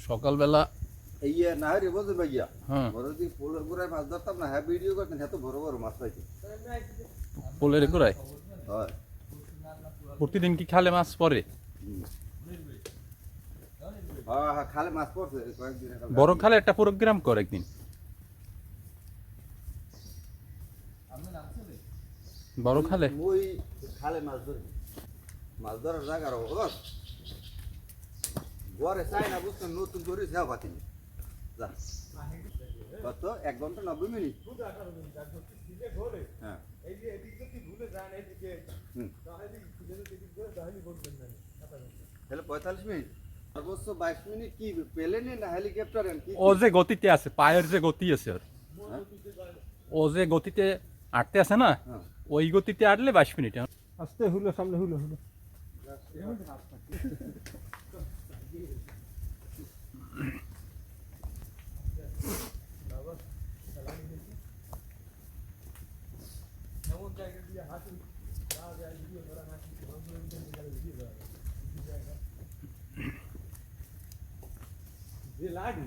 সকালবেলা এই না রে বুঝতে ভাইয়া হ্যাঁ বড় যদি পোলের গুড়ায় মাছ ধরতাম না হ্যাঁ ভিডিও করতেন এত বড় বড় মাছ পাইছি পোলের গোড়ায় হয় প্রতিদিন কি খালে মাছ পড়ে? হ্যাঁ হ্যাঁ খালে মাছ পড়ছে কয়েকদিন বড় খালে একটা প্রোগ্রাম কর একদিন। বড় খালে মুই খালে মাছ ধরি মাছ ধরার জায়গার অভাব ঘরে চাই না বুঝছেন নতুন করে যাও পাতিনি যা কত 1 ঘন্টা 90 মিনিট হ্যাঁ তাহলে 45 মিনিট সর্বোচ্চ 22 মিনিট কি প্লেনে না হেলিকপ্টারে কি ও যে গতিতে আছে, পায়ের যে গতি আছে ওর, হ্যাঁ? ও যে গতিতে আটতে আছে না, হ্যাঁ ওই গতিতে আটলে 22 মিনিট। আস্তে হুলো সামনে হুলো হুলো যে লাগি